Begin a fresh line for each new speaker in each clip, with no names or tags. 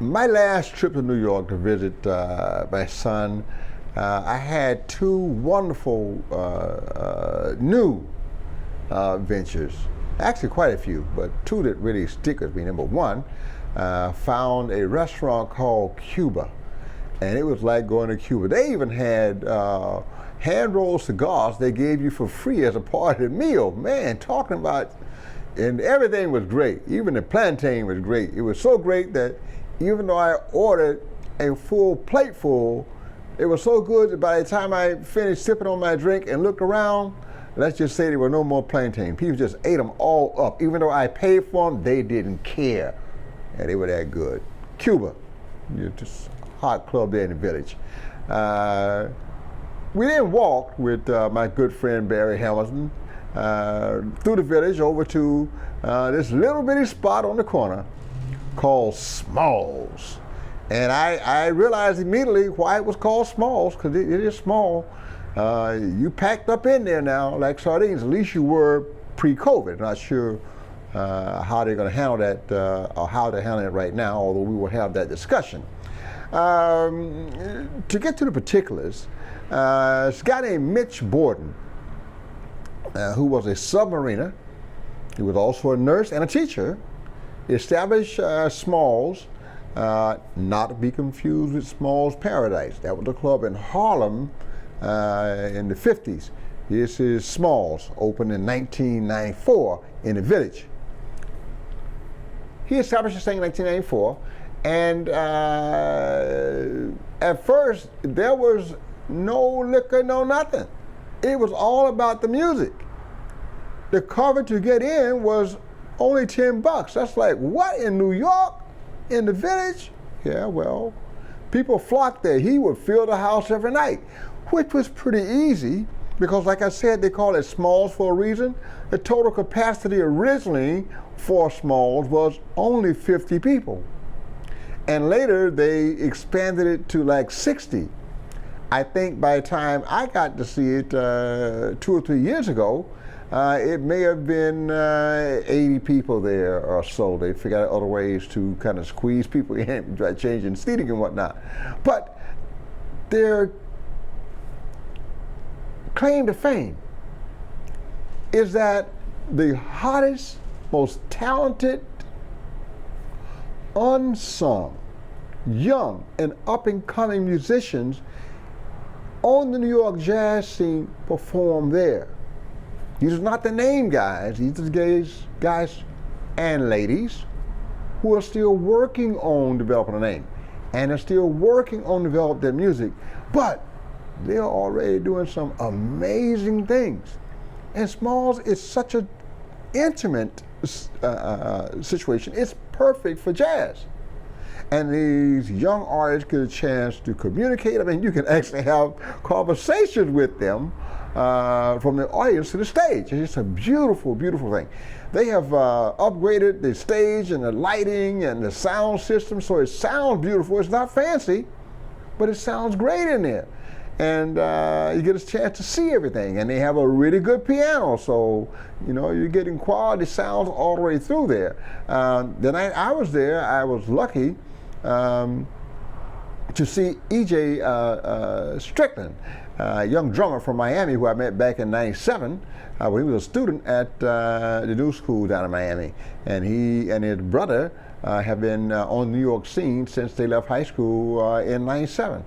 My last trip to New York to visit my son, I had two wonderful new ventures. Actually, quite a few, but two that really stick with me. Number one, found a restaurant called Cuba, and it was like going to Cuba. They even had hand-rolled cigars they gave you for free as a part of the meal. Man, talking about, and everything was great. Even the plantain was great. It was so great that even though I ordered a full plate full, it was so good that by the time I finished sipping on my drink and looked around, let's just say there were no more plantain. People just ate them all up. Even though I paid for them, they didn't care. And they were that good. Cuba, just a hot club there in the village. We then walked with my good friend Barry Hamilton through the village over to this little bitty spot on the corner called Smalls. And I realized immediately why it was called Smalls, because it is small. You packed up in there now like sardines. At least you were pre-COVID. Not sure how they're going to handle that or how they're handling it right now, although we will have that discussion. To get to the particulars, this guy named Mitch Borden, who was a submariner, he was also a nurse and a teacher, established Smalls, not to be confused with Smalls Paradise. That was a club in Harlem in the 50s. This is Smalls, opened in 1994 in the village. He established this thing in 1994, and at first there was no liquor, no nothing. It was all about the music. The cover to get in was only $10. That's like, what, in New York? In the village? Yeah, well, people flocked there. He would fill the house every night, which was pretty easy because, like I said, they call it Smalls for a reason. The total capacity originally for Smalls was only 50 people. And later they expanded it to like 60. I think by the time I got to see it 2 or 3 years ago, it may have been 80 people there or so. They figured out other ways to kind of squeeze people in by changing seating and whatnot. But their claim to fame is that the hottest, most talented, unsung, young, and up-and-coming musicians on the New York jazz scene perform there. These are not the name guys. These are guys and ladies who are still working on developing a name and are still working on developing their music, but they're already doing some amazing things. And Smalls is such an intimate situation. It's perfect for jazz. And these young artists get a chance to communicate. I mean, you can actually have conversations with them from the audience to the stage. It's just a beautiful, beautiful thing. They have upgraded the stage and the lighting and the sound system, so it sounds beautiful. It's not fancy, but it sounds great in there. And you get a chance to see everything. And they have a really good piano, so you know you're getting quality sounds all the way through there. The night I was there, I was lucky to see E.J. Strickland, a young drummer from Miami who I met back in '97 when he was a student at the New School down in Miami. And he and his brother have been on the New York scene since they left high school in '97.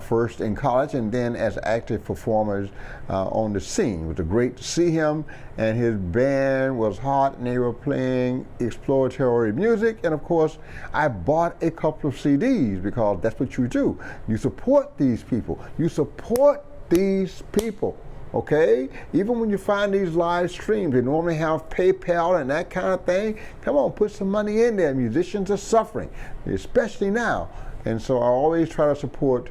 First in college and then as active performers on the scene. It was great to see him, and his band was hot and they were playing exploratory music. And of course, I bought a couple of CDs because that's what you do. You support these people. You support these people. Okay? Even when you find these live streams, they normally have PayPal and that kind of thing. Come on, put some money in there. Musicians are suffering, especially now. And so I always try to support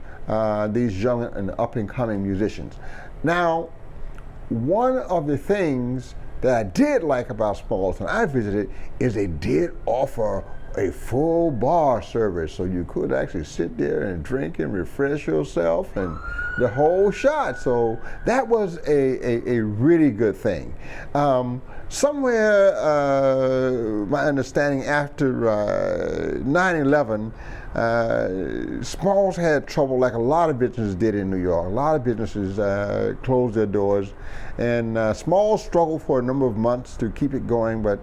these young and up-and-coming musicians. Now, one of the things that I did like about Smalls when I visited is they did offer a full bar service, so you could actually sit there and drink and refresh yourself and the whole shot. So that was a really good thing. Somewhere, my understanding, after 9/11, Smalls had trouble like a lot of businesses did in New York. A lot of businesses closed their doors, and Smalls struggled for a number of months to keep it going, but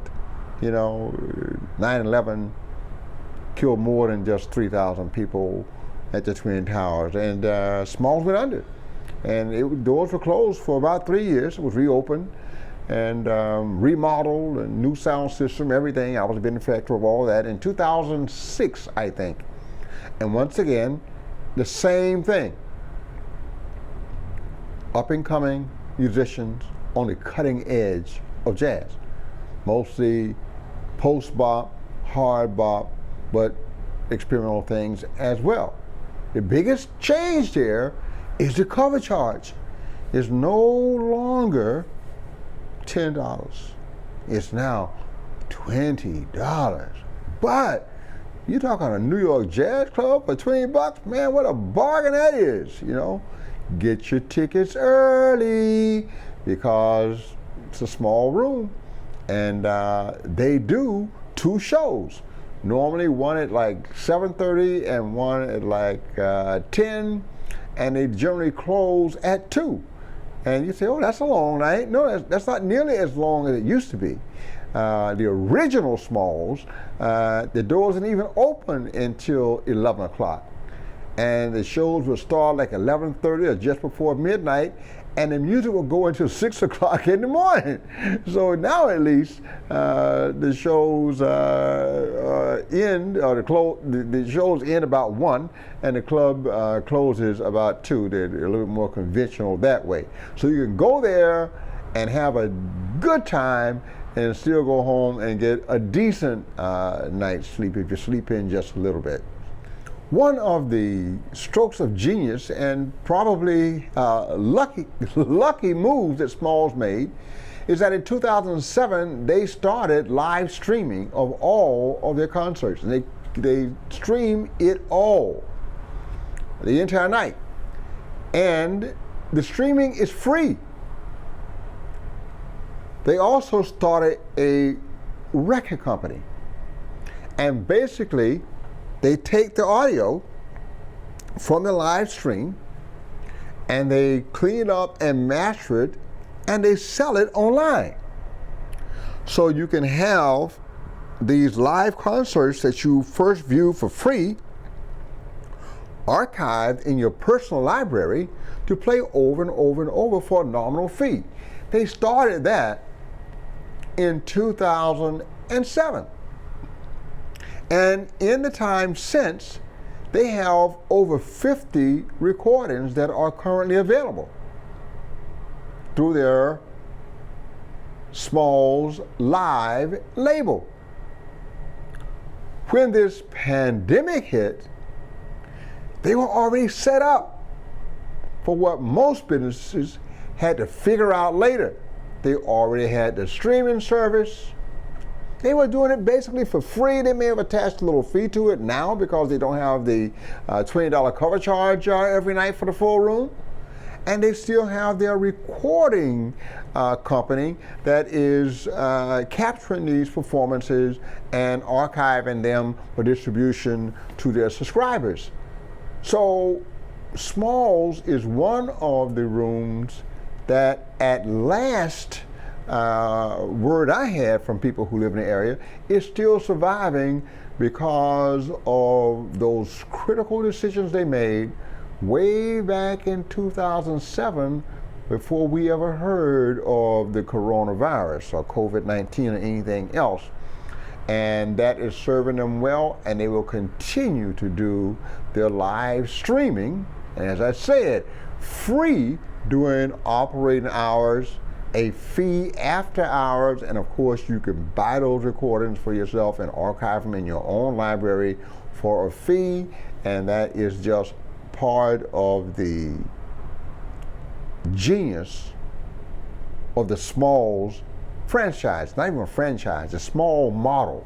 9/11 killed more than just 3,000 people at the Twin Towers, and Smalls went under. And doors were closed for about 3 years. It was reopened and remodeled, a new sound system, everything. I was a benefactor of all that in 2006, I think. And once again, the same thing. Up and coming musicians on the cutting edge of jazz. Mostly post-bop, hard bop, but experimental things as well. The biggest change there is the cover charge. It's no longer $10. It's now $20. But you're talking a New York Jazz Club for $20? Man, what a bargain that is, Get your tickets early because it's a small room. And they do 2 shows. Normally one at like 7:30 and one at like 10, and they generally close at 2. And you say, oh, that's a long night. No, that's not nearly as long as it used to be. The original Smalls, the doors didn't even open until 11 o'clock. And the shows would start like 11:30 or just before midnight, and the music will go until 6 o'clock in the morning. So now at least the shows end, or the shows end about 1, and the club closes about 2. They're a little bit more conventional that way. So you can go there and have a good time and still go home and get a decent night's sleep if you sleep in just a little bit. One of the strokes of genius and probably lucky moves that Smalls made is that in 2007 they started live streaming of all of their concerts. And they stream it all, the entire night. And the streaming is free. They also started a record company. And basically, they take the audio from the live stream and they clean it up and master it, and they sell it online. So you can have these live concerts that you first view for free archived in your personal library to play over and over and over for a nominal fee. They started that in 2007. And in the time since, they have over 50 recordings that are currently available through their Smalls Live label. When this pandemic hit, they were already set up for what most businesses had to figure out later. They already had the streaming service. They were doing it basically for free. They may have attached a little fee to it now because they don't have the $20 cover charge every night for the full room. And they still have their recording company that is capturing these performances and archiving them for distribution to their subscribers. So Smalls is one of the rooms that at last word I had from people who live in the area is still surviving because of those critical decisions they made way back in 2007 before we ever heard of the coronavirus or COVID-19 or anything else. And that is serving them well, and they will continue to do their live streaming, and as I said, free during operating hours, a fee after hours, and of course you can buy those recordings for yourself and archive them in your own library for a fee, and that is just part of the genius of the Smalls franchise, not even a franchise, a small model.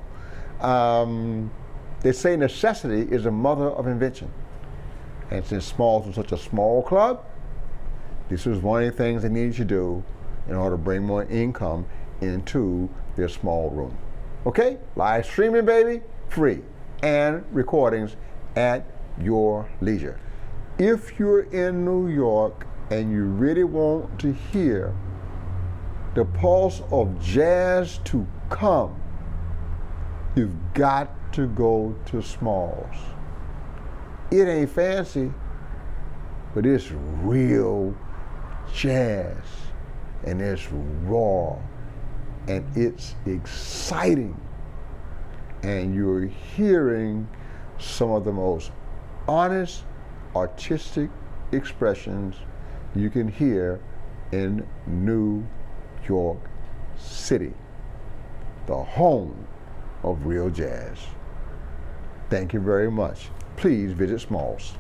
They say necessity is the mother of invention. And since Smalls was such a small club, this was one of the things they needed to do in order to bring more income into their small room. Okay? Live streaming, baby, free. And recordings at your leisure. If you're in New York and you really want to hear the pulse of jazz to come, you've got to go to Smalls. It ain't fancy, but it's real jazz, and it's raw, and it's exciting, and you're hearing some of the most honest, artistic expressions you can hear in New York City, the home of real jazz. Thank you very much. Please visit Smalls.